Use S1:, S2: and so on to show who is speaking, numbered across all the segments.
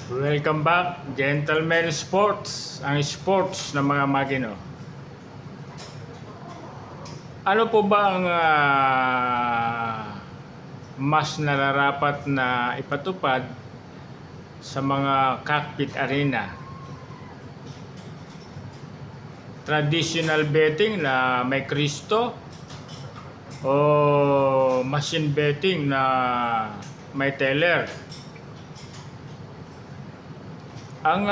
S1: Welcome back, Gentlemen Sports, ang sports ng mga magino. Ano po ba ang mas nararapat na ipatupad sa mga cockpit arena? Traditional betting na may Kristo o machine betting na may teller? Ang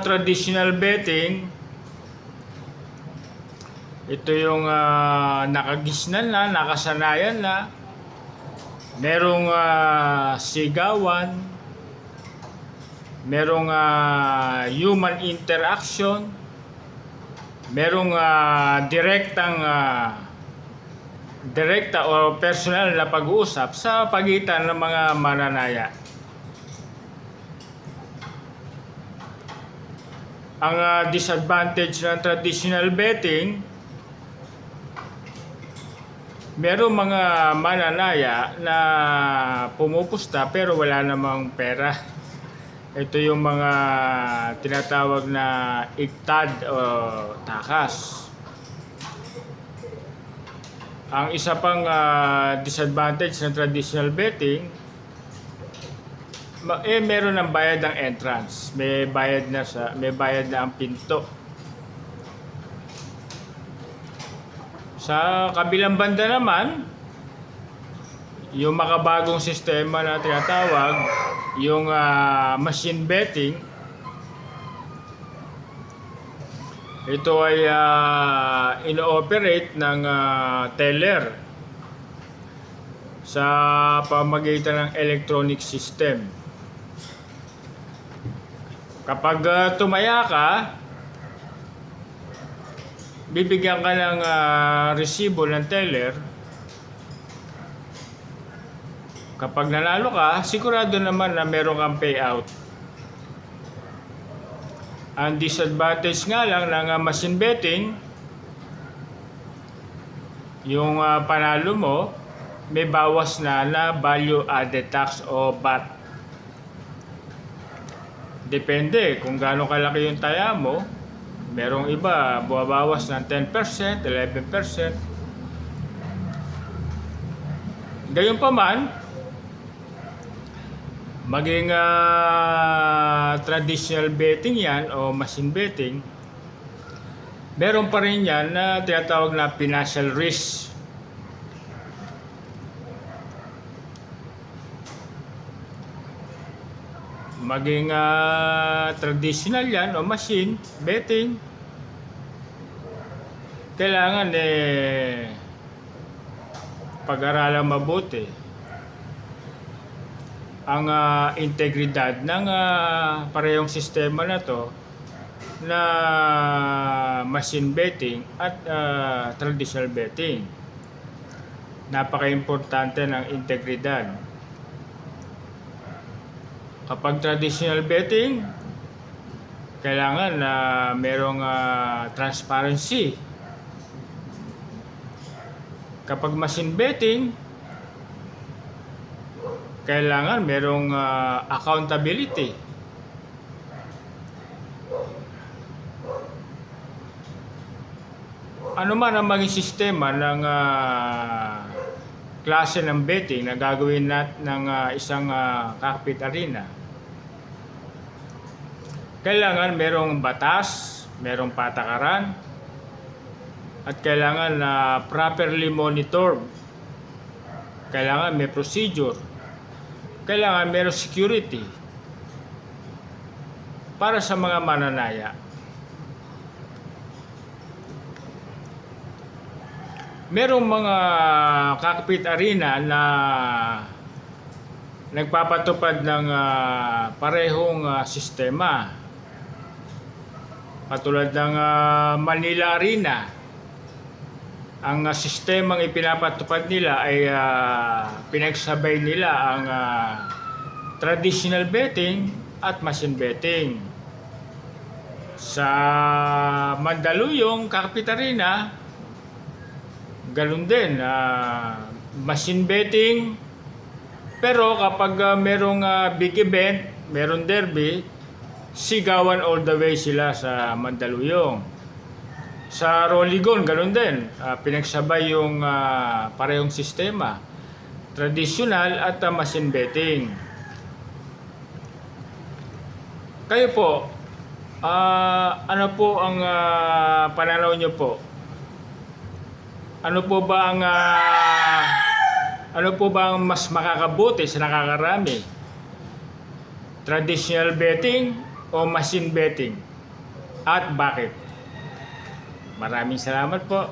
S1: traditional betting, ito yung nakagisnan na, nakasanayan na, merong sigawan, merong human interaction, merong direkta o personal na pag-uusap sa pagitan ng mga mananaya. Ang disadvantage ng traditional betting, merong mga mananaya na pumupusta pero wala namang pera. Ito yung mga tinatawag na iktad o takas. Ang isa pang disadvantage ng traditional betting, meron ng bayad ng entrance. May bayad na ang pinto. Sa kabilang banda naman, yung makabagong sistema na tinatawag, yung machine betting, ito ay ino-operate ng teller sa pamamagitan ng electronic system. Kapag tumaya ka, bibigyan ka ng resibo ng teller. Kapag nanalo ka, sigurado naman na meron kang payout. Ang disadvantage nga lang ng machine betting, yung panalo mo, may bawas na value added tax o VAT. Depende kung gaano kalaki yung taya mo. Merong iba bumabawas ng 10%, 11%. Gayunpaman, maging traditional betting yan o machine betting, meron pa rin yan na tinatawag na financial risk. Maging traditional yan o machine betting, kailangan pag-aralan mabuti ang integridad ng parehong sistema na to, na machine betting at traditional betting. Napaka-importante ng integridad. Kapag traditional betting, kailangan na merong transparency. Kapag machine betting, kailangan merong accountability. Ano man ang maging sistema ng klase ng betting na gagawin ng isang cockpit arena, kailangan merong batas, merong patakaran, at kailangan na properly monitored. Kailangan may procedure. Kailangan merong security para sa mga mananaya. Merong mga cockpit arena na nagpapatupad ng parehong sistema. Katulad ng Manila Arena, ang sistemang ipinapatupad nila ay pinagsabay nila ang traditional betting at machine betting. Sa Mandaluyong Cockpit Arena, ganun din, machine betting, pero kapag merong big event, meron derby, sigawan all the way sila sa Mandaluyong. Sa Roligon, ganun din. Pinagsabay yung parehong sistema. Traditional at machine betting. Kayo po, ano po ang pananaw nyo po? Ano po ba ang mas makakabuti sa nakakarami? Traditional betting o machine betting? At bakit? Maraming salamat po.